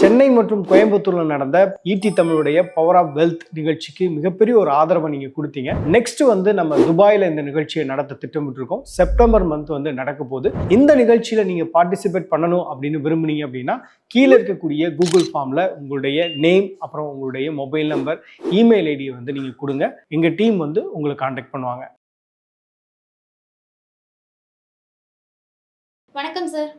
சென்னை மற்றும் கோயம்புத்தூர்ல நடந்த ஈடி தமிழுடைய பவர் ஆஃப் வெல்த் நிகழ்ச்சிக்கு மிகப்பெரிய ஒரு ஆதரவை நீங்க கொடுத்தீங்க. நெக்ஸ்ட் நம்ம துபாயில இந்த நிகழ்ச்சியை நடத்த திட்டமிட்டு இருக்கோம். செப்டம்பர் மந்த் நடக்க போகுது. இந்த நிகழ்ச்சியில நீங்க பார்ட்டிசிபேட் பண்ணணும் அப்படின்னு விரும்புனீங்க அப்படின்னா கீழே இருக்கக்கூடிய கூகுள் ஃபார்ம்ல உங்களுடைய நேம், அப்புறம் உங்களுடைய மொபைல் நம்பர், இமெயில் ஐடியை நீங்க கொடுங்க. எங்க டீம் உங்களை கான்டாக்ட் பண்ணுவாங்க. வணக்கம் சார்.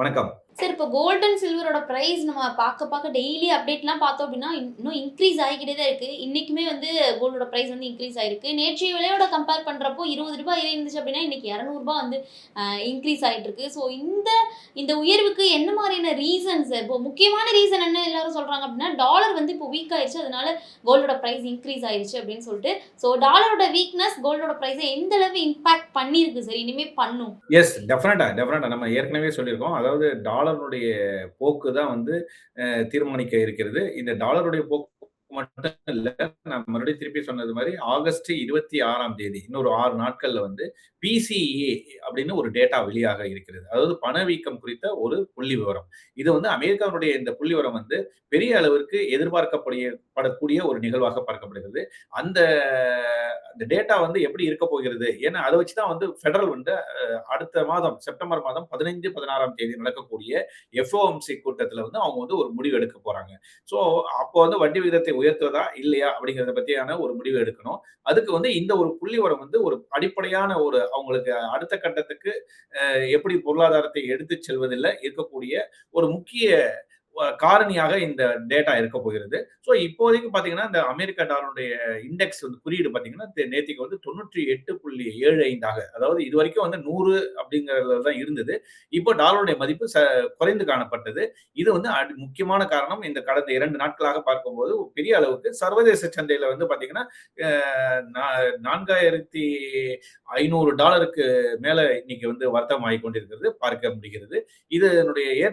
வணக்கம். சார், இப்போ கோல்ட் அண்ட் சில்வரோட பிரைஸ் நம்ம பார்க்க டெய்லி அப்டேட்லாம் பார்த்தோம் அப்படின்னா இன்னும் இன்க்ரீஸ் ஆகிக்கிட்டே தான் இருக்கு. இன்னைக்குமே கோல்டோட பிரைஸ் இன்க்ரீஸ் ஆயிருக்கு. நேற்றைய விலையோட கம்பேர் பண்றப்போ ₹20 இருந்துச்சு அப்படின்னா இன்னைக்கு ₹200 இன்க்ரீஸ் ஆயிட்டு இருக்கு. ஸோ இந்த உயர்வுக்கு என்ன மாதிரியான ரீசன் சார்? இப்போ முக்கியமான ரீசன் என்ன எல்லாரும் சொல்றாங்க அப்படின்னா டாலர் இப்போ வீக் ஆயிடுச்சு, அதனால கோல்டோட பிரைஸ் இன்க்ரீஸ் ஆயிடுச்சு அப்படின்னு சொல்லிட்டு. ஸோ டாலரோட வீக்னஸ் கோல்டோட பிரைஸை எந்த அளவு இம்பாக்ட் பண்ணிருக்கு சார், இனிமே பண்ணும்? எஸ், டெஃபினட்டா நம்ம ஏற்கனவே சொல்லியிருக்கோம். அதாவது டாலருடைய போக்கு தான் தீர்மானிக்க இருக்கிறது. இந்த டாலருடைய போக்கு மட்டும் இல்ல, நான் மறுபடியும் திருப்பி சொன்னது மாதிரி ஆகஸ்ட் 26ஆம் தேதி இன்னொரு 6 நாட்கள்ல பிசிஏ அப்படின்னு ஒரு டேட்டா வெளியாக இருக்கிறது. அதாவது பணவீக்கம் குறித்த ஒரு புள்ளி விவரம். இது அமெரிக்காவுடைய இந்த புள்ளி விவரம் பெரிய அளவிற்கு எதிர்பார்க்கப்படக்கூடிய ஒரு நிகழ்வாக பார்க்கப்படுகிறது. அந்த அந்த டேட்டா எப்படி இருக்க போகிறது? ஏன்னா அதை வச்சுதான் பெடரல் அடுத்த மாதம் செப்டம்பர் மாதம் 15, 16ஆம் தேதி நடக்கக்கூடிய எஃப்ஓஎம்சி கூட்டத்துல அவங்க ஒரு முடிவு எடுக்க போறாங்க. சோ அப்போ வட்டி விகிதத்தை உயர்த்துவதா இல்லையா அப்படிங்கறத பத்தியான ஒரு முடிவு எடுக்கணும். அதுக்கு இந்த ஒரு புள்ளிவரம் ஒரு அடிப்படையான ஒரு அவங்களுக்கு அடுத்த கட்டத்துக்கு எப்படி பொருளாதாரத்தை எடுத்து செல்வதில் இருக்கக்கூடிய ஒரு முக்கிய காரணியாக இந்த டேட்டா இருக்க போகிறது. சோ இப்போதைக்கு பாத்தீங்கன்னா இந்த அமெரிக்க டாலருடைய இண்டெக்ஸ் குறியீடு பாத்தீங்கன்னா நேத்திக்கு 98.75 அதாவது இது வரைக்கும் 100 அப்படிங்கறதுல தான் இருந்தது. இப்போ டாலருடைய மதிப்பு குறைந்து காணப்பட்டது. இது முக்கியமான காரணம் இந்த கடந்த 2 நாட்களாக பார்க்கும்போது பெரிய அளவுக்கு சர்வதேச சந்தையில பாத்தீங்கன்னா $4,500 மேல இன்னைக்கு வர்த்தகம் ஆகிக் கொண்டிருக்கிறது பார்க்க முடிகிறது. இதனுடைய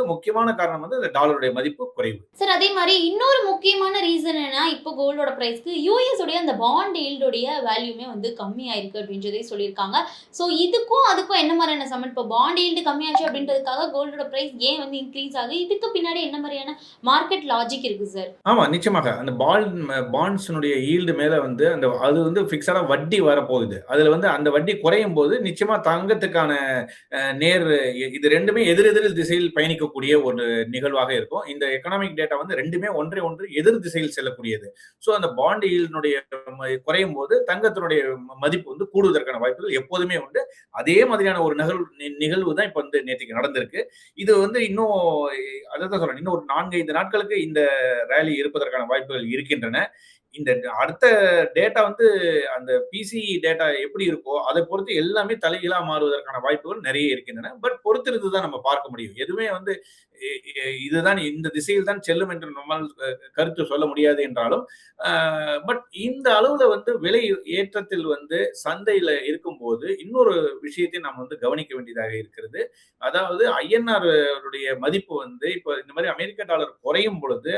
முக்கியமான காரணம் இந்த டாலருடைய மதிப்பு குறைவு. சார், அதே மாதிரி இன்னொரு முக்கியமான ரீசன் என்ன, இப்போ கோல்டோட பிரைஸ்க்கு யூஎஸ் உடைய அந்த பாண்ட் ஈல்டோடைய வேல்யூமே கம்மி ஆயிருக்கு அப்படின்றதே சொல்லியிருக்காங்க. ஸோ இதுக்கும் அதுக்கும் என்ன மாதிரியான சம்மன்? இப்போ பாண்ட் ஈல்டு கம்மியாச்சு அப்படின்றதுக்காக கோல்டோட பிரைஸ் ஏன் இன்க்ரீஸ் ஆகுது? இதுக்கு பின்னாடி என்ன மாதிரியான மார்க்கெட் லாஜிக் இருக்கு சார்? ஆமா, நிச்சயமாக அந்த பாண்ட்ஸ்னுடைய ஈல்டு மேல அந்த அது பிக்ஸடா வட்டி வரப்போகுது. அதுல அந்த வட்டி குறையும் போது நிச்சயமா தங்கத்துக்கான நேர் இது ரெண்டுமே எதிரெதிர் திசையில் பயணிக்கக்கூடிய ஒரு நிகழ்வாக இருக்கும். இந்த எக்கனாமிக் டேட்டா ரெண்டுமே ஒன்றை ஒன்று எதிர் திசையில் செல்லக்கூடியது. சோ அந்த பாண்ட் ஈல்டினுடைய குறையும் போது தங்கத்தினுடைய மதிப்பு கூடுவதற்கான வாய்ப்புகள் எப்போதுமே உண்டு. அதே மாதிரியான ஒரு நிகழ்வு தான் இப்ப நேற்றுக்கு நடந்திருக்கு. இது இன்னும் அதான் சொல்றேன், இன்னும் ஒரு 4-5 நாட்களுக்கு இந்த ரேலி இருப்பதற்கான வாய்ப்புகள் இருக்கின்றன. இந்த அடுத்த டேட்டா அந்த பிசிஇ டேட்டா எப்படி இருக்கோ அதை பொறுத்து எல்லாமே தலைகீழா மாறுவதற்கான வாய்ப்புகள் நிறைய இருக்கின்றன. பட் பொறுத்திருந்து தான் நம்ம பார்க்க முடியும். எதுவுமே இதுதான் இந்த திசையில் தான் செல்லும் என்று நம்மால் கருத்து சொல்ல முடியாது என்றாலும், பட் இந்த அளவுல விலை ஏற்றத்தில் சந்தையில இருக்கும்போது இன்னொரு விஷயத்தை நாம் கவனிக்க வேண்டியதாக இருக்கிறது. அதாவது ஐஎன்ஆர் மதிப்பு இப்ப இந்த மாதிரி அமெரிக்க டாலர் குறையும் பொழுது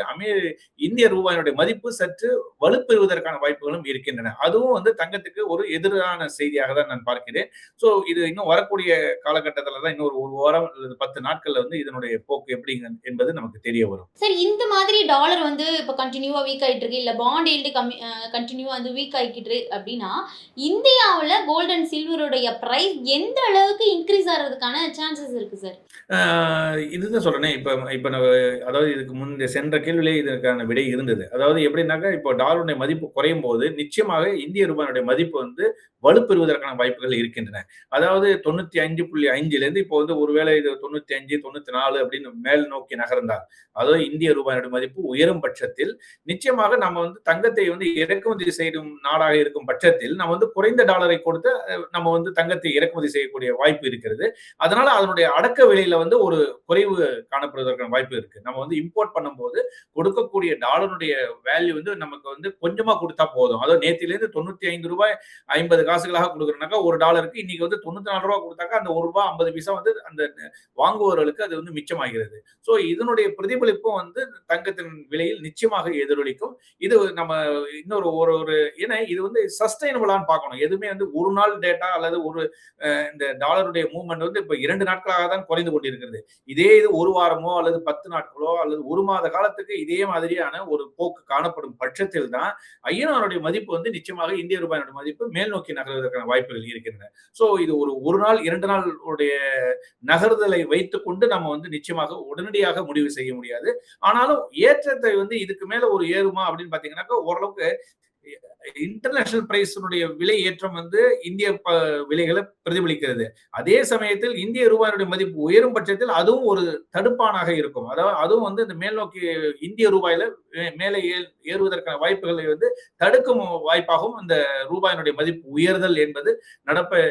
இந்திய ரூபாயினுடைய மதிப்பு சற்று வலுப்பெறுவதற்கான வாய்ப்புகளும் இருக்கின்றன. அதுவும் தங்கத்துக்கு ஒரு எதிரான செய்தியாக தான் நான் பார்க்கிறேன். சோ இது இன்னும் வரக்கூடிய காலகட்டத்துல தான் இன்னொரு 1 வாரம் அல்லது 10 நாட்கள்ல இதனுடைய போக்கு எப்படி என்பது நமக்கு தெரிய வரும். சார், இந்த மாதிரி டாலர் இப்ப கண்டினியூவா வீக் ஆயிட்டு இருக்கு, இல்ல பாண்ட் ஈல்டு கண்டினியூவா வீக் ஆகிட்டு இருக்கு அப்படின்னா இந்தியாவுல கோல்ட் அண்ட் சில்வருடைய பிரைஸ் எந்த அளவுக்கு இன்க்ரீஸ் ஆகிறதுக்கான சான்சஸ் இருக்கு சார்? இதுதான் சொல்றேனே, இப்ப அதாவது இதுக்கு முந்தைய சென்ற கேள்வியிலே இதற்கான விடை இருந்தது. அதாவது எப்படின்னாக்கா இப்போ டாலருடைய மதிப்பு குறையும் போது நிச்சயமாக இந்திய ரூபாயுடைய மதிப்பு வலுப்பெறுவதற்கான வாய்ப்புகள் இருக்கின்றன. அதாவது 95.5 இப்போ ஒருவேளை இது 95, 94 அப்படின்னு மேல் நோக்கி நகர்ந்தால், அதாவது இந்திய ரூபாயுடைய மதிப்பு உயரும் பட்சத்தில் நிச்சயமாக நம்ம தங்கத்தை இறக்குமதி செய்யும் நாடாக இருக்கும் பட்சத்தில் நம்ம குறைந்த டாலரை கொடுத்து நம்ம தங்கத்தை இறக்குமதி செய்யக்கூடிய வாய்ப்பு இருக்கிறது. அதனால அதனுடைய அடக்க விலையில ஒரு குறைவு காணப்படுவதற்கான வாய்ப்பு இருக்கு. நம்ம இம்போர்ட் பண்ணும்போது கொடுக்கக்கூடிய டாலருடைய வேல்யூ நமக்கு கொஞ்சமா கொடுத்தா போதும். அதாவது நேத்திலிருந்து ₹95 50 கொடுக்குறனாக்கா ஒரு டாலருக்கு இன்னைக்கு ₹94 கொடுத்தாக்கா அந்த ₹1.50 அந்த வாங்குபவர்களுக்கு அது மிச்சமாகிறது. இருக்கிறது. ஸோ இதனுடைய பிரதிபலிப்பும் வந்து தங்கத்தின் விலையில் நிச்சயமாக எதிரொலிக்கும். இது நம்ம இன்னொரு ஒரு ஒரு ஏன்னா இது வந்து சஸ்டைனபிளான்னு பார்க்கணும். எதுவுமே வந்து ஒரு நாள் டேட்டா அல்லது ஒரு இந்த டாலருடைய மூவ்மெண்ட் வந்து இப்ப 2 நாட்களாக தான் குறைந்து கொண்டிருக்கிறது. இதே இது 1 வாரமோ அல்லது 10 நாட்களோ அல்லது 1 மாத காலத்துக்கு இதே மாதிரியான ஒரு போக்கு காணப்படும் பட்சத்தில் தான் ஐஎன்ஆருடைய மதிப்பு வந்து நிச்சயமாக இந்திய ரூபாயினுடைய மதிப்பு மேல் நோக்கி நகர்வதற்கான வாய்ப்புகள் இருக்கின்றன. சோ இது ஒரு நாள் 2 நாள் உடைய நகர்தலை வைத்துக் கொண்டு நம்ம வந்து நிச்சயமாக உடனடியாக முடிவு செய்ய முடியாது. ஆனாலும் ஏற்றத்தை வந்து இதுக்கு மேல ஒரு ஏறுமா அப்படின்னு பாத்தீங்கன்னாக்கா ஓரளவுக்கு இன்டர்நேஷனல் பிரைஸினுடைய விலை ஏற்றம் வந்து இந்திய விலைகளை பிரதிபலிக்கிறது. அதே சமயத்தில் இந்திய ரூபாயினுடைய மதிப்பு உயரும் பட்சத்தில் அதுவும் ஒரு தடுப்பானாக இருக்கும். அதாவது அதுவும் வந்து இந்த மேல் நோக்கி இந்திய ரூபாயில மேலே ஏறுவதற்கான வாய்ப்புகளை வந்து தடுக்கும் வாய்ப்பாகவும் இந்த ரூபாயினுடைய மதிப்பு உயர்தல் என்பது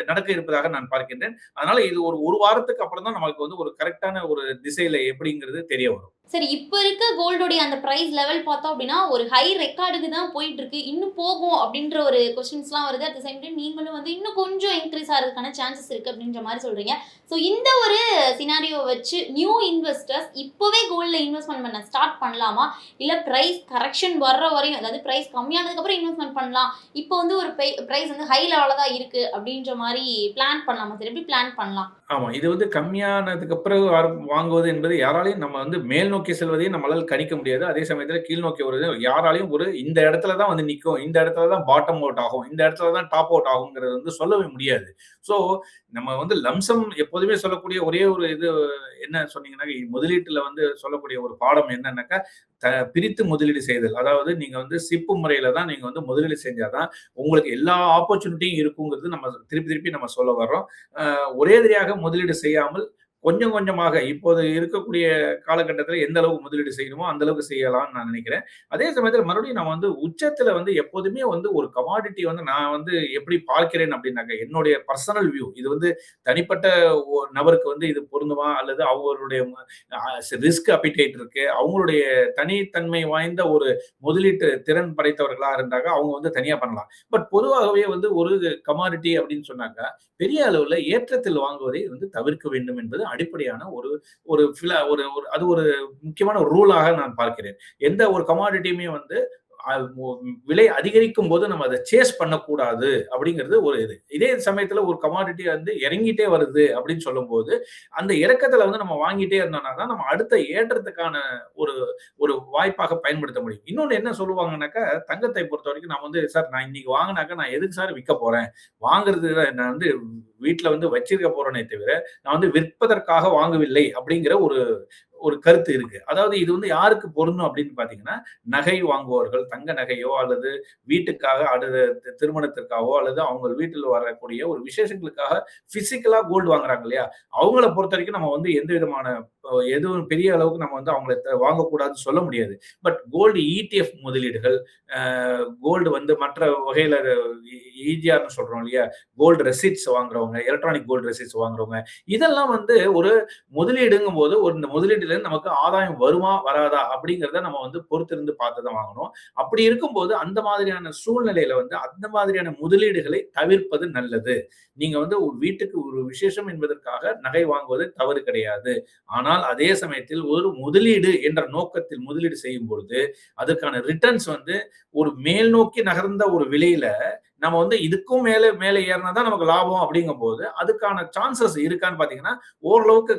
நடக்க இருப்பதாக நான் பார்க்கின்றேன். அதனால இது ஒரு வாரத்துக்கு அப்புறம் தான் நமக்கு வந்து ஒரு கரெக்டான ஒரு திசையில எப்படிங்கிறது தெரிய வரும். சரி, இப்ப இருக்க கோல்டோடைய அந்த பிரைஸ் லெவல் பார்த்தோம் அப்படின்னா ஒரு ஹை ரெக்கார்டுக்கு தான் போயிட்டு இருக்கு. இன்னும் போகும் அப்படின்ற ஒரு கொஸ்டின்ஸ்லாம் வருது. அட் த சேம் டைம் நீங்களும் வந்து இன்னும் கொஞ்சம் இன்க்ரீஸ் ஆகிறதுக்கான சான்சஸ் இருக்கு அப்படின்ற மாதிரி சொல்றீங்க. ஸோ இந்த ஒரு சினாரியோ வச்சு நியூ இன்வெஸ்டர்ஸ் இப்போவே கோல்டில் இன்வெஸ்ட்மெண்ட் பண்ண ஸ்டார்ட் பண்ணலாமா, இல்லை பிரைஸ் கரெக்ஷன் வர்ற வரையும், அதாவது பிரைஸ் கம்மியானதுக்கப்புறம் இன்வெஸ்ட்மெண்ட் பண்ணலாம், இப்போ வந்து ஒரு பிரைஸ் வந்து ஹை லெவலில் தான் இருக்கு அப்படின்ற மாதிரி பிளான் பண்ணலாமா சார்? எப்படி பிளான் பண்ணலாம்? ஆமா, இது வந்து கம்மியானதுக்கு பிறகு வாங்குவது என்பது யாராலையும் நம்ம வந்து மேல் நோக்கி செல்வதையும் நம்மளால கணிக்க முடியாது. அதே சமயத்துல கீழ் நோக்கி வருவதையும் யாராலையும் இந்த இடத்துல தான் வந்து நிற்கும், இந்த இடத்துல தான் பாட்டம் அவுட் ஆகும், இந்த இடத்துல தான் டாப் அவுட் ஆகுங்கிறது வந்து சொல்லவே முடியாது. ஸோ நம்ம வந்து லம்சம் எப்போதுமே சொல்லக்கூடிய ஒரே ஒரு இது என்ன சொன்னீங்கன்னா, முதலீட்டுல வந்து சொல்லக்கூடிய ஒரு பாடம் என்னன்னாக்கா, பிரித்து முதலீடு செய்தல். அதாவது நீங்க வந்து சிப்பு முறையில தான் நீங்க வந்து முதலீடு செஞ்சாதான் உங்களுக்கு எல்லா ஆப்பர்ச்சுனிட்டியும் இருக்குங்கிறது நம்ம திருப்பி நம்ம சொல்ல வர்றோம். ஒரேதிரியாக முதலீடு செய்யாமல் கொஞ்சம் கொஞ்சமாக இப்போது இருக்கக்கூடிய காலகட்டத்தில் எந்த அளவுக்கு முதலீடு செய்யணுமோ அந்த அளவுக்கு செய்யலாம்னு நான் நினைக்கிறேன். அதே சமயத்தில் மறுபடியும் நான் வந்து உச்சத்துல வந்து எப்போதுமே வந்து ஒரு கமாடிட்டி வந்து நான் வந்து எப்படி பார்க்கிறேன் அப்படின்னாக்க, என்னுடைய பர்சனல் வியூ, இது வந்து தனிப்பட்ட நபருக்கு வந்து இது பொருந்துமா அல்லது அவருடைய ரிஸ்க் அப்பிடைட் இருக்கு, அவங்களுடைய தனித்தன்மை வாய்ந்த ஒரு முதலீட்டு திறன் படைத்தவர்களா இருந்தாங்க அவங்க வந்து தனியா பண்ணலாம். பட் பொதுவாகவே வந்து ஒரு கமாடிட்டி அப்படின்னு சொன்னாங்க பெரிய அளவுல ஏற்றத்தில் வாங்குவதை வந்து தவிர்க்க வேண்டும் என்பது அடிப்படையான அது ஒரு முக்கியமான ஒரு ரூலாக நான் பார்க்கிறேன். எந்த ஒரு கமாடிட்டியுமே வந்து விலை அதிகரிக்கும் போது நம்ம அதை சேஸ் பண்ணக்கூடாது அப்படிங்கிறது ஒரு இது. இதே சமயத்துல ஒரு கமாடிட்டி வந்து இறங்கிட்டே வருது அப்படின்னு சொல்லும் போது அந்த இறக்கத்துல வந்து நம்ம வாங்கிட்டே இருந்தோம்னா தான் நம்ம அடுத்த ஏற்றத்துக்கான ஒரு ஒரு வாய்ப்பாக பயன்படுத்த முடியும். இன்னொன்னு என்ன சொல்லுவாங்கன்னாக்கா, தங்கத்தை பொறுத்த வரைக்கும் நான் வந்து சார் நான் இன்னைக்கு வாங்கினாக்கா நான் எதுக்கு சார் விற்க போறேன், வாங்குறது நான் வந்து வீட்டுல வந்து வச்சிருக்க போறேனே தவிர நான் வந்து விற்பதற்காக வாங்கவில்லை அப்படிங்கிற ஒரு கருத்து இருக்கு. அதாவது இது வந்து யாருக்கு பொருந்தும் அப்படின்னு பாத்தீங்கன்னா, நகை வாங்குபவர்கள், தங்க நகையோ அல்லது வீட்டுக்காக அடுத்த திருமணத்திற்காகவோ அல்லது அவங்க வீட்டில் வரக்கூடிய ஒரு விசேஷங்களுக்காக பிசிக்கலா கோல்டு வாங்குறாங்க இல்லையா, அவங்கள பொறுத்த வரைக்கும் நம்ம வந்து எந்த விதமான எதுவும் பெரிய அளவுக்கு நம்ம வந்து அவங்களை வாங்கக்கூடாதுன்னு சொல்ல முடியாது. பட் கோல்டு இடிஎஃப் முதலீடுகள், கோல்டு வந்து மற்ற வகையில இஜிஆர்னு சொல்றோம் இல்லையா, கோல்டு ரெசிட்ஸ் வாங்குறவங்க, எலக்ட்ரானிக் கோல்டு ரெசிட்ஸ் வாங்குறவங்க, இதெல்லாம் வந்து ஒரு முதலீடுங்கும் போது இந்த முதலீடுல நமக்கு ஆதாயம் வருமா வராதா அப்படிங்கிறத நம்ம வந்து பொறுத்திருந்து பார்த்துதான் வாங்கணும். அப்படி இருக்கும்போது அந்த மாதிரியான சூழ்நிலையில வந்து அந்த மாதிரியான முதலீடுகளை தவிர்ப்பது நல்லது. நீங்க வந்து ஒரு வீட்டுக்கு ஒரு விசேஷம் என்பதற்காக நகை வாங்குவது தவறு கிடையாது. ஆனால் அதே சமயத்தில் ஒரு முதலீடு என்ற நோக்கத்தில் முதலீடு செய்யும் பொழுது அதற்கான ரிட்டர்ன்ஸ் வந்து ஒரு மேல் நோக்கி நகர்ந்த ஒரு விலையில நம்ம வந்து இதுக்கும் மேல ஏறினாதான் நமக்கு லாபம் அப்படிங்கும் போது அதுக்கான சான்சஸ் இருக்கான்னு பாத்தீங்கன்னா ஓரளவுக்கு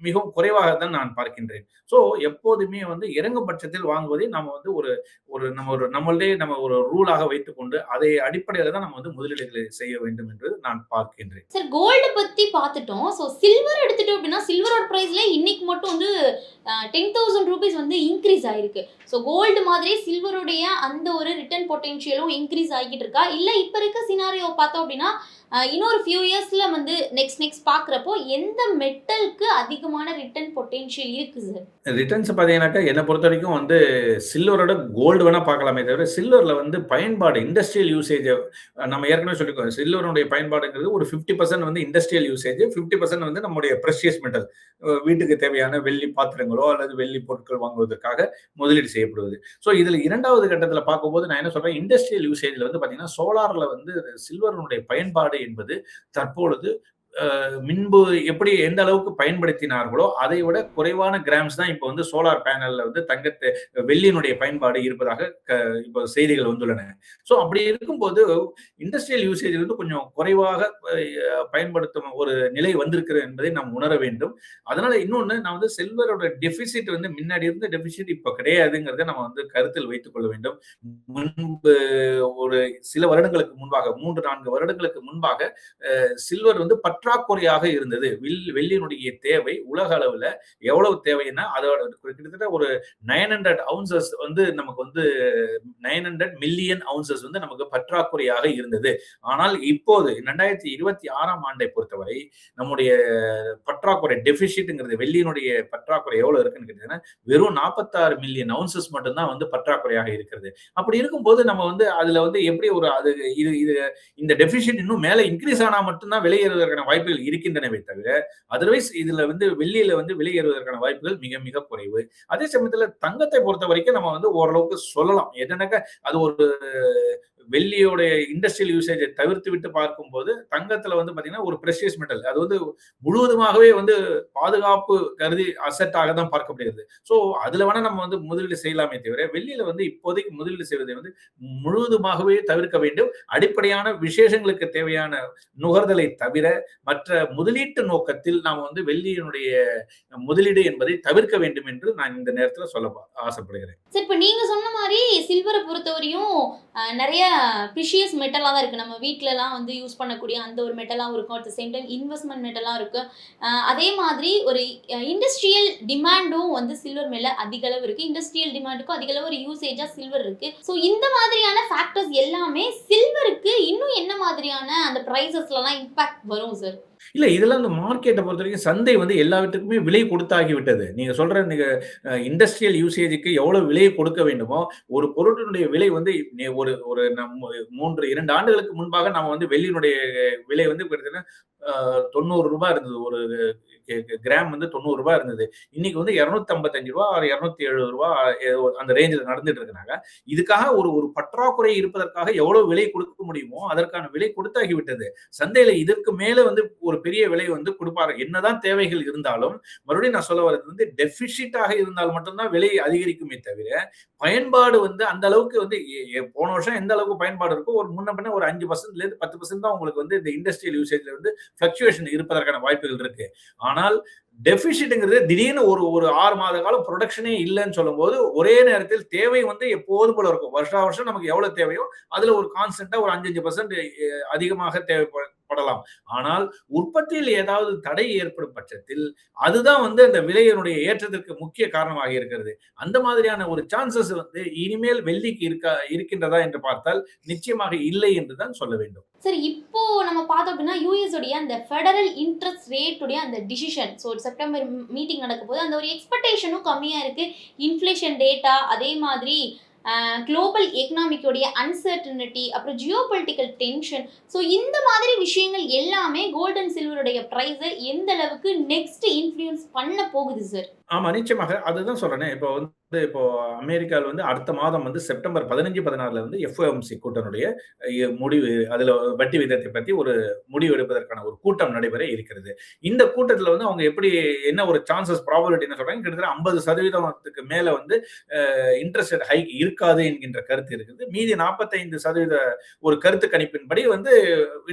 மிகவும் குறைவாக தான் நான் பார்க்கின்றேன். சோ எப்போதுமே வந்து இறங்கும் பட்சத்தில் வாங்குவதை நம்ம வந்து நம்ம ஒரு ரூலாக வைத்துக் கொண்டு அதை அடிப்படையில தான் நம்ம வந்து முதலீடுகளை செய்ய வேண்டும் என்று நான் பார்க்கின்றேன். சார், கோல்டு பத்தி பார்த்துட்டோம். ஸோ சில்வர் எடுத்துட்டோம் அப்படின்னா சில்வரோட பிரைஸ்ல இன்னைக்கு மட்டும் வந்து 10,000 ரூபீஸ் வந்து இன்க்ரீஸ் ஆயிருக்கு. ஸோ கோல்டு மாதிரி சில்வருடைய அந்த ஒரு ரிட்டர்ன் பொட்டென்ஷியலும் இன்க்ரீஸ் ஆகிட்டு இருக்கா, இல்லை இப்போ இருக்க சினாரியோ பார்த்தோம் அப்படின்னா இன்னொரு ஃபியூ இயர்ஸ்ல வந்து நெக்ஸ்ட் பார்க்குறப்போ எந்த மெட்டலுக்கு அதிகமான ரிட்டர்ன் பொட்டென்ஷியல் இருக்கு சார்? ரிட்டர்ன்ஸ் பார்த்தீங்கன்னாக்கா என்னை பொறுத்த வரைக்கும் வந்து சில்வரோட கோல்டு வேணா பார்க்கலாமே தவிர சில்வர்ல வந்து பயன்பாடு இண்டஸ்ட்ரியல் யூசேஜ் நம்ம ஏற்கனவே சொல்லிக்கோம். சில்வருடைய பயன்பாடுங்கிறது ஒரு 50% வந்து இண்டஸ்ட்ரியல் யூசேஜ், 50% வந்து நம்முடைய ப்ரெஷியஸ் மெட்டல், வீட்டுக்கு தேவையான வெள்ளி பாத்திரங்களோ அல்லது வெள்ளி பொருட்கள் வாங்குவதற்காக முதலீடு செய்யப்படுவது. ஸோ இதுல இரண்டாவது கட்டத்தில் பார்க்கும்போது நான் என்ன சொல்றேன், இண்டஸ்ட்ரியல் யூசேஜ்ல வந்து பார்த்தீங்கன்னா சோலார்ல வந்து சில்வருடைய பயன்பாடு என்பது தற்பொழுது முன்பு எப்படி எந்த அளவுக்கு பயன்படுத்தினார்களோ அதை விட குறைவான கிராம்ஸ் தான் இப்போ வந்து சோலார் பேனல்ல வந்து வெள்ளியினுடைய பயன்பாடு இருப்பதாக இப்போ செய்திகள் வந்துள்ளன. ஸோ அப்படி இருக்கும்போது இண்டஸ்ட்ரியல் யூசேஜ் வந்து கொஞ்சம் குறைவாக பயன்படுத்தும் ஒரு நிலை வந்திருக்கிறது என்பதை நாம் உணர வேண்டும். அதனால இன்னொன்னு நான் வந்து சில்வரோட டெபிசிட் வந்து முன்னாடி இருந்த டெபிசிட் இப்ப கிடையாதுங்கிறத நம்ம வந்து கருத்தில் வைத்துக் கொள்ள வேண்டும். முன்பு ஒரு சில வருடங்களுக்கு முன்பாக 3-4 வருடங்களுக்கு முன்பாக சில்வர் வந்து பற்றாக்குறையாக இருந்தது. வெள்ளியினுடைய தேவை உலக அளவுல எவ்வளவு தேவைன்னா அதோட கிட்டத்தட்ட ஒரு 900 ounces வந்து நமக்கு வந்து 900 மில்லியன் ounces வந்து நமக்கு பற்றாக்குறையாக இருந்தது. ஆனால் இப்போது 2026ஆம் ஆண்டை பொறுத்தவரை நம்முடைய பற்றாக்குறை டெபிசிட்ங்கிறது வெள்ளியினுடைய பற்றாக்குறை எவ்வளவு இருக்குன்னு கேட்டீங்கன்னா வெறும் 46 மில்லியன் ounces மட்டும்தான் வந்து பற்றாக்குறையாக இருக்கிறது. அப்படி இருக்கும்போது நம்ம வந்து அதுல வந்து எப்படி ஒரு அது இது இது இந்த டெபிசிட் இன்னும் மேல இன்க்ரீஸ் ஆனா மட்டும்தான் விலை ஏறுவதற்கான வாய்ப்புகள் இருக்கின்றனவே தவிர அதர்வைஸ் இதுல வந்து வெள்ளியில வந்து விலை ஏறுவதற்கான வாய்ப்புகள் மிக மிக குறைவு. அதே சமயத்துல தங்கத்தை பொறுத்த வரைக்கும் நம்ம வந்து ஓரளவுக்கு சொல்லலாம். என்னன்னாக்கா அது ஒரு வெள்ளியோட இண்டஸ்ட்ரியல் யூசேஜை தவிர்த்து விட்டு பார்க்கும்போது தங்கத்துல வந்து பாத்தீங்கன்னா ஒரு பிரஷியஸ் மெட்டல் அது வந்து முழுவதுமாகவே வந்து பாதுகாப்பு கருதி அசெட்டாக தான் பார்க்கப்படுகிறது. ஸோ அதுல வேணா நம்ம வந்து முதலீடு செய்யலாமே தவிர வெள்ளியில வந்து இப்போதைக்கு முதலீடு செய்வதை வந்து முழுவதுமாகவே தவிர்க்க வேண்டும். அடிப்படையான விசேஷங்களுக்கு தேவையான நுகர்தலை தவிர மற்ற முதலீட்டு நோக்கத்தில் நாம் வந்து வெள்ளியினுடைய முதலீடு என்பதை தவிர்க்க வேண்டும் என்று நான் இந்த நேரத்தில் சொல்ல ஆசைப்படுகிறேன். சரி, இப்போ நீங்க சொன்ன மாதிரி சில்வரை பொறுத்தவரையும் நிறைய ப்ரிஷியஸ் மெட்டலாக தான் இருக்குது. நம்ம வீட்டிலலாம் வந்து யூஸ் பண்ணக்கூடிய அந்த ஒரு மெட்டலாகவும் இருக்கும். At the same time investment மெட்டலாக இருக்குது. அதே மாதிரி ஒரு இண்டஸ்ட்ரியல் டிமாண்டும் வந்து சில்வர் மேலே அதிக அளவு இருக்குது. இண்டஸ்ட்ரியல் டிமாண்டுக்கும் அதிக அளவு ஒரு யூசேஜாக சில்வர் இருக்குது. ஸோ இந்த மாதிரியான ஃபேக்டர்ஸ் எல்லாமே சில்வருக்கு இன்னும் என்ன மாதிரியான அந்த ப்ரைஸஸ்லாம் இம்பாக்ட் வரும் சார்? இல்ல இதெல்லாம் இந்த மார்க்கெட்டை பொறுத்த வரைக்கும் சந்தை வந்து எல்லாவற்றுக்குமே விலை கொடுத்தாகி விட்டது. நீங்க சொல்ற இண்டஸ்ட்ரியல் யூசேஜுக்கு எவ்வளவு விலையை கொடுக்க வேண்டுமோ ஒரு பொருட்டினுடைய விலை வந்து ஒரு ஒரு 2 ஆண்டுகளுக்கு முன்பாக நம்ம வந்து வெள்ளியினுடைய விலை வந்து ₹90 இருந்தது. ஒரு கிராம் வந்து ₹90 இருந்தது. இன்னைக்கு வந்து ₹255 ₹270 அந்த ரேஞ்சில் நடந்துட்டு இருக்கிறாங்க. இதுக்காக ஒரு பற்றாக்குறை இருப்பதற்காக எவ்வளவு விலை கொடுக்க முடியுமோ அதற்கான விலை கொடுத்தாகி விட்டது. சந்தையில இதற்கு மேல வந்து ஒரு பெரிய விலை வந்து கொடுப்பாரு. என்னதான் தேவைகள் இருந்தாலும் மறுபடியும் நான் சொல்ல வர்றது வந்து டெபிசிட்டாக இருந்தால் மட்டும்தான் விலை அதிகரிக்குமே தவிர பயன்பாடு வந்து அந்த அளவுக்கு வந்து போன வருஷம் எந்த அளவுக்கு பயன்பாடு இருக்கோ ஒரு முன்ன பின்ன ஒரு 5% 10% தான் உங்களுக்கு வந்து இந்த இண்டஸ்ட்ரியல் யூசேஜ்ல வந்து பிளக்சுவேஷன் இருப்பதற்கான வாய்ப்புகள் இருக்கு. ஆனால் டெபிசிட்ங்கிறது திடீர்னு ஒரு 6 மாத காலம் ப்ரொடக்ஷனே இல்லைன்னு சொல்லும் போது ஒரே நேரத்தில் தேவை வந்து எப்போதும் போல இருக்கும். வருஷம் நமக்கு எவ்வளவு தேவையோ அதுல ஒரு கான்ஸ்டன்டா ஒரு 5-5% அதிகமாக தேவைப்படலாம். ஆனால் உற்பத்தியில் ஏதாவது தடை ஏற்படும் பட்சத்தில் அதுதான் வந்து அந்த விலையினுடைய ஏற்றத்திற்கு முக்கிய காரணமாக இருக்கிறது. அந்த மாதிரியான ஒரு சான்சஸ் வந்து இனிமேல் வெள்ளிக்கு இருக்கின்றதா என்று பார்த்தால் நிச்சயமாக இல்லை என்று தான் சொல்ல வேண்டும். சரி, இப்போ நம்ம பார்த்தோம் அப்படின்னா யூஎஸ் உடைய அந்த ஃபெடரல் இன்ட்ரெஸ்ட் ரேட் உடைய அந்த டிசிஷன், ஸோ செப்டம்பர் மீட்டிங் நடக்கும் போது அந்த ஒரு எக்ஸ்பெக்டேஷனும் கம்மியாக இருக்குது. இன்ஃப்ளேஷன் டேட்டா, அதே மாதிரி குளோபல் எக்கனாமிக்கோடைய அன்சர்டனிட்டி, அப்புறம் ஜியோ பொலிட்டிக்கல் டென்ஷன், ஸோ இந்த மாதிரி விஷயங்கள் எல்லாமே கோல்டு அண்ட் சில்வருடைய ப்ரைஸை எந்த அளவுக்கு நெக்ஸ்ட் இன்ஃப்ளூயன்ஸ் பண்ண போகுது சார்? ஆமா, நிச்சயமாக. அதுதான் சொல்றேன். இப்போ அமெரிக்காவில் வந்து அடுத்த மாதம் வந்து செப்டம்பர் 15-16 வந்து எஃப்ஓஎம்சி கூட்டனுடைய முடிவு, அதுல வட்டி விகிதத்தை பத்தி ஒரு முடிவு எடுப்பதற்கான ஒரு கூட்டம் நடைபெற இருக்கிறது. இந்த கூட்டத்துல வந்து அவங்க எப்படி என்ன ஒரு சான்சஸ் ப்ராபபிலிட்டி என்ன சொல்றாங்க, கிட்டத்தட்ட 50% மேல வந்து இன்ட்ரெஸ்ட் ரேட் ஹைக் இருக்காது என்கின்ற கருத்து இருக்குது. மீதி 45% ஒரு கருத்து கணிப்பின்படி வந்து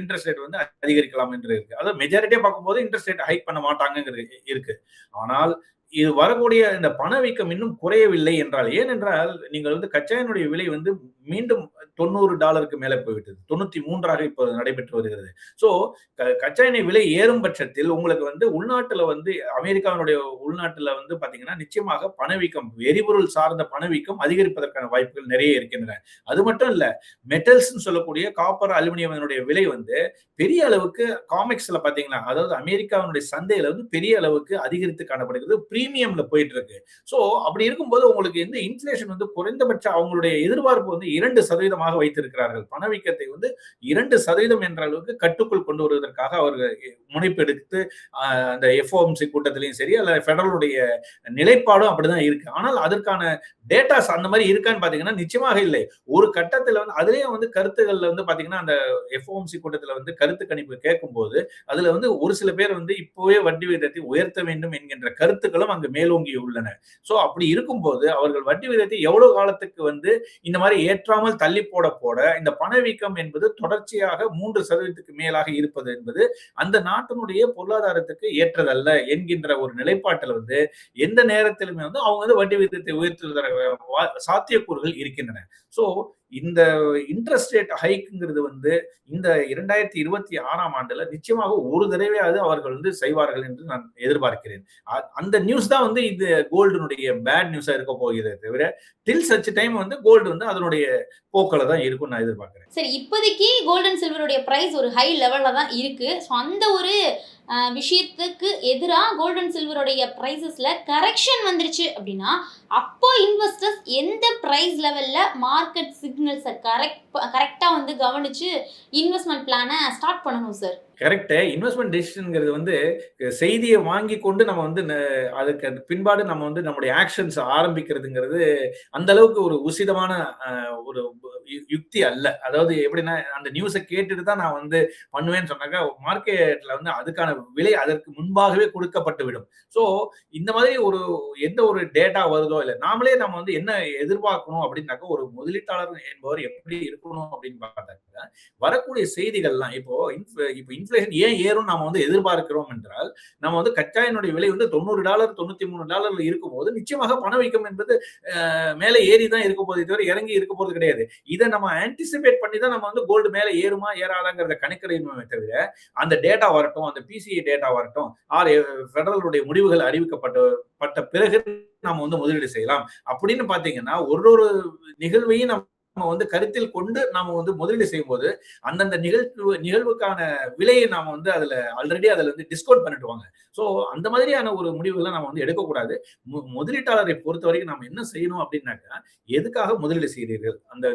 இன்ட்ரெஸ்ட் ரேட் வந்து அதிகரிக்கலாம் என்று இருக்கு. அதாவது மெஜாரிட்டியா பார்க்கும்போது இன்ட்ரெஸ்ட் ரேட் ஹைக் பண்ண மாட்டாங்கிறது இருக்கு. ஆனால் இது வரக்கூடிய இந்த பணவீக்கம் இன்னும் குறையவில்லை என்றால், ஏனென்றால் நீங்கள் வந்து கச்சா எண்ணெயுடைய விலை வந்து மீண்டும் $90 மேல போய்விட்டது. 93 இப்போது நடைபெற்று வருகிறது. சோ கச்சா எண்ணெய் விலை ஏறும் பட்சத்தில் உங்களுக்கு வந்து உள்நாட்டுல வந்து அமெரிக்காவினுடைய உள்நாட்டுல வந்து பாத்தீங்கன்னா நிச்சயமாக பணவீக்கம், எரிபொருள் சார்ந்த பணவீக்கம் அதிகரிப்பதற்கான வாய்ப்புகள் நிறைய இருக்கின்றன. அது மட்டும் இல்ல, மெட்டல்ஸ் சொல்லக்கூடிய காப்பர், அலுமினியத்தினுடைய விலை வந்து பெரிய அளவுக்கு காமெக்ஸ்ல பாத்தீங்கன்னா, அதாவது அமெரிக்காவினுடைய சந்தையில வந்து பெரிய அளவுக்கு அதிகரித்து காணப்படுகிறது. பிரீமியம்ல போயிட்டு இருக்கு. சோ அப்படி இருக்கும்போது உங்களுக்கு இந்த இன்ஃப்ளேஷன் வந்து குறைந்தபட்ச அவங்களுடைய எதிர்பார்ப்பு வந்து 2% பணவீக்கமாக வைத்திருக்கிறார்கள். பணவீக்கத்தை வந்து 2% என்ற அளவுக்கு கட்டுக்குள் கொண்டு வருவதற்காக அவர்கள் முனைப்பு எடுத்து அந்த எஃப்ஓஎம்சி கூட்டத்திலையும் சரி, அல்ல ஃபெடரலுடைய நிலைப்பாடும் அப்படிதான் இருக்கு. ஆனால் அதற்கான டேட்டாஸ் அந்த மாதிரி இருக்கான்னு பாத்தீங்கன்னா நிச்சயமாக இல்லை. ஒரு கட்டத்துல வந்து அதுலயும் வந்து கருத்துக்கள்ல வந்து பாத்தீங்கன்னா அந்த எஃப்ஓஎம்சி கூட்டத்துல வந்து கருத்து கணிப்பு கேட்கும்போது அதுல வந்து ஒரு சில பேர் வந்து இப்பவே வட்டி விகிதத்தை உயர்த்த வேண்டும் என்கின்ற கருத்துக்களும் அங்கு மேலோங்கி உள்ளன. சோ அப்படி இருக்கும்போது அவர்கள் வட்டி விகிதத்தை எவ்வளவு காலத்துக்கு வந்து இந்த மாதிரி ஏற்றாமல் தள்ளி போட போட இந்த பணவீக்கம் என்பது தொடர்ச்சியாக 3% மேலாக இருப்பது என்பது அந்த நாட்டினுடைய பொருளாதாரத்துக்கு ஏற்றதல்ல என்கின்ற ஒரு நிலைப்பாட்டில் வந்து எந்த நேரத்திலுமே வந்து அவங்க வந்து வட்டி விகிதத்தை உயர்த்துவதற்கு சாத்தியக்கூறுகள் இருக்கின்றன. சோ இந்த இன்ட்ரெஸ்ட் ரேட் ஹைக்குங்கிறது வந்து இந்த 2026ஆம் ஆண்டுல நிச்சயமாக ஒரு தடவையாவது அவர்கள் வந்து செய்வார்கள் என்று நான் எதிர்பார்க்கிறேன். அந்த நியூஸ் தான் வந்து இது கோல்டுனுடைய பேட் நியூஸா இருக்க போகிறதே தவிர டில் சச் டைம் வந்து கோல்டு வந்து அதனுடைய போக்கில தான் இருக்கும் நான் எதிர்பார்க்கிறேன். சரி, இப்போதைக்கு கோல்ட் அண்ட் சில்வருடைய பிரைஸ் ஒரு ஹை லெவல்ல தான் இருக்கு. ஸோ அந்த ஒரு விஷயத்துக்கு எதிராக கோல்ட் அண்ட் சில்வருடைய ப்ரைஸஸ்ல கரெக்ஷன் வந்துருச்சு அப்படின்னா அப்போ இன்வெஸ்டர்ஸ் எந்த ப்ரைஸ் லெவல்ல மார்க்கெட் சிக்னல்ஸை கரெக்டா வந்து கவனிச்சு இன்வெஸ்ட்மெண்ட் பிளானை ஸ்டார்ட் பண்ணணும் சார்? கரெக்ட். இன்வெஸ்ட்மெண்ட் டெசிஷன்ங்கிறது வந்து செய்தியை வாங்கி கொண்டு நம்ம வந்து அதுக்கு பின்பாடு நம்ம வந்து நம்முடைய ஆக்ஷன்ஸ் ஆரம்பிக்கிறதுங்கிறது அந்த அளவுக்கு ஒரு உசிதமான ஒரு யுக்தி அல்ல. அதாவது எப்படின்னா அந்த நியூஸை கேட்டுட்டு தான் நான் வந்து பண்ணுவேன்னு சொன்னாக்கா மார்க்கெட்ல வந்து அதுக்கான விலை அதற்கு முன்பாகவே கொடுக்கப்பட்டு விடும். ஸோ இந்த மாதிரி எந்த ஒரு டேட்டா வருதோ இல்லை நாமளே நம்ம வந்து என்ன எதிர்பார்க்கணும் அப்படின்னாக்கா ஒரு முதலீட்டாளர் என்பவர் எப்படி இருக்கணும் அப்படின்னு பார்த்தாக்கா வரக்கூடிய செய்திகள்லாம் இப்போ இன்ஃப்ளேஷன் ஏன் ஏறும் நாம வந்து எதிர்பார்க்கிறோம் என்றால் நம்ம வந்து கச்சா எண்ணெயுடைய விலை வந்து $90 $93 இருக்கும்போது நிச்சயமாக பணவீக்கம் என்பது மேலே ஏறி தான் இருக்க போதே தவிர இறங்கி இருக்க போறது கிடையாது. இதை நம்ம ஆன்டிசிபேட் பண்ணி தான் நம்ம வந்து கோல்டு மேலே ஏறுமா ஏறாதாங்கிறத கணக்கிடணுமே தவிர அந்த டேட்டா வரட்டும், அந்த பிசிஐ டேட்டா வரட்டும், ஃபெடரலுடைய முடிவுகள் அறிவிக்கப்பட்ட பிறகு நாம வந்து முதலீடு செய்யலாம் அப்படின்னு பாத்தீங்கன்னா ஒரு நிகழ்வையும் நம்ம வந்து கருத்தில் கொண்டு நாம வந்து முதலீடு செய்யும் போது அந்தந்த நிகழ்வுக்கான விலையை நாம வந்து அதுல ஆல்ரெடி அதுல வந்து டிஸ்கவுண்ட் பண்ணிடுவாங்க. சோ அந்த மாதிரியான ஒரு முடிவுகளை நம்ம வந்து எடுக்கக்கூடாது. முதலீட்டாளரை பொறுத்த வரைக்கும் நம்ம என்ன செய்யணும் அப்படின்னாக்கா எதுக்காக முதலீடு செய்கிறீர்கள்? அந்த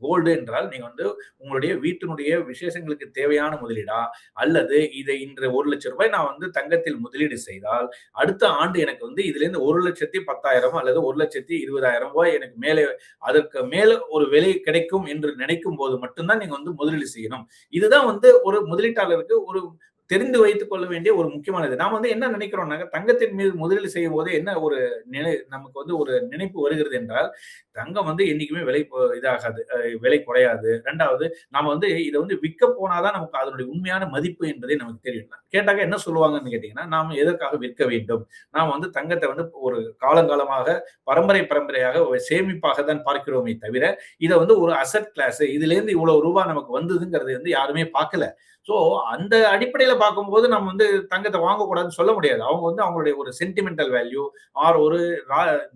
கோல்டு என்றால் நீங்க வந்து உங்களுடைய வீட்டினுடைய விசேஷங்களுக்கு தேவையான முதலீடா, அல்லது இதை இன்று 1 லட்சம் ரூபாய் நான் வந்து தங்கத்தில் முதலீடு செய்தால் அடுத்த ஆண்டு எனக்கு வந்து இதுல இருந்து 1,10,000 அல்லது 1,20,000 ரூபாய் எனக்கு மேலே அதற்கு மேல ஒரு விலை கிடைக்கும் என்று நினைக்கும் போது மட்டும்தான் நீங்க வந்து முதலீடு செய்யணும். இதுதான் வந்து ஒரு முதலீட்டாளருக்கு ஒரு தெரிந்து வைத்துக் கொள்ள வேண்டிய ஒரு முக்கியமானது. நாம வந்து என்ன நினைக்கிறோம்னாக்க தங்கத்தின் மீது முதலீடு செய்யும் போது என்ன ஒரு நமக்கு வந்து ஒரு நினைப்பு வருகிறது என்றால் தங்கம் வந்து என்னைக்குமே இதாகாது, விலை குறையாது. 2வது நாம வந்து இதை வந்து விற்க போனாதான் நமக்கு அதனுடைய உண்மையான மதிப்பு என்பதை நமக்கு தெரியும். கேட்டாக்க என்ன சொல்லுவாங்கன்னு கேட்டீங்கன்னா நாம எதற்காக விற்க வேண்டும்? நாம வந்து தங்கத்தை வந்து ஒரு காலங்காலமாக பரம்பரையாக சேமிப்பாக தான் பார்க்கிறோமே தவிர இதை வந்து ஒரு அசெட் கிளாஸ் இதுல இருந்து இவ்வளவு ரூபாய் நமக்கு வந்ததுங்கிறது வந்து யாருமே பார்க்கல. சோ அந்த அடிப்படையில பார்க்கும்போது நம்ம வந்து தங்கத்தை வாங்கக்கூடாதுன்னு சொல்ல முடியாது. அவங்க வந்து அவங்களுடைய ஒரு சென்டிமெண்டல் வேல்யூ ஒரு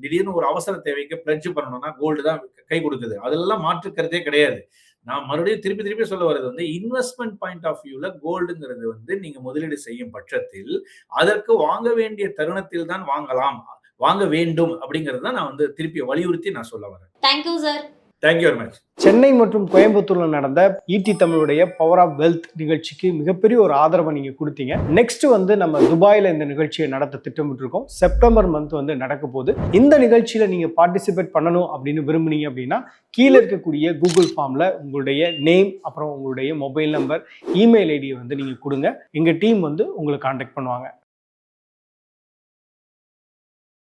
திடீர்னு ஒரு அவசர தேவைக்கு பிளட்ஜ் பண்ணணும்னா கோல்டு தான் கை கொடுக்குது. அதெல்லாம் மாற்றுக்கிறதே கிடையாது. நான் மறுபடியும் திருப்பி சொல்ல வர்றது வந்து இன்வெஸ்ட்மெண்ட் பாயிண்ட் ஆஃப் வியூல கோல்டுங்கிறது வந்து நீங்க முதலீடு செய்யும் பட்சத்தில் அதற்கு வாங்க வேண்டிய தருணத்தில் தான் வாங்க வேண்டும் அப்படிங்கிறது தான் நான் வந்து திருப்பி வலியுறுத்தி நான் சொல்ல வரேன். Thank you sir. Thank you very much. Chennai மற்றும் கோயம்புத்தூர்ல நடந்த ஈடி தமிழுடைய பவர் ஆஃப் வெல்த் நிகழ்ச்சிக்கு மிகப்பெரிய ஒரு ஆதரவை நீங்க கொடுத்தீங்க. நெக்ஸ்ட் வந்து நம்ம துபாயில இந்த நிகழ்ச்சியை நடத்த திட்டமிட்டு இருக்கோம். செப்டம்பர் மந்த் வந்து நடக்க போகுது. இந்த நிகழ்ச்சியில நீங்க பார்ட்டிசிபேட் பண்ணணும் அப்படின்னு விரும்புனீங்க அப்படின்னா கீழே இருக்கக்கூடிய கூகுள் ஃபார்ம்ல உங்களுடைய நேம், அப்புறம் உங்களுடைய மொபைல் நம்பர், இமெயில் ஐடியை வந்து நீங்க கொடுங்க. எங்க டீம் வந்து உங்களை கான்டாக்ட் பண்ணுவாங்க.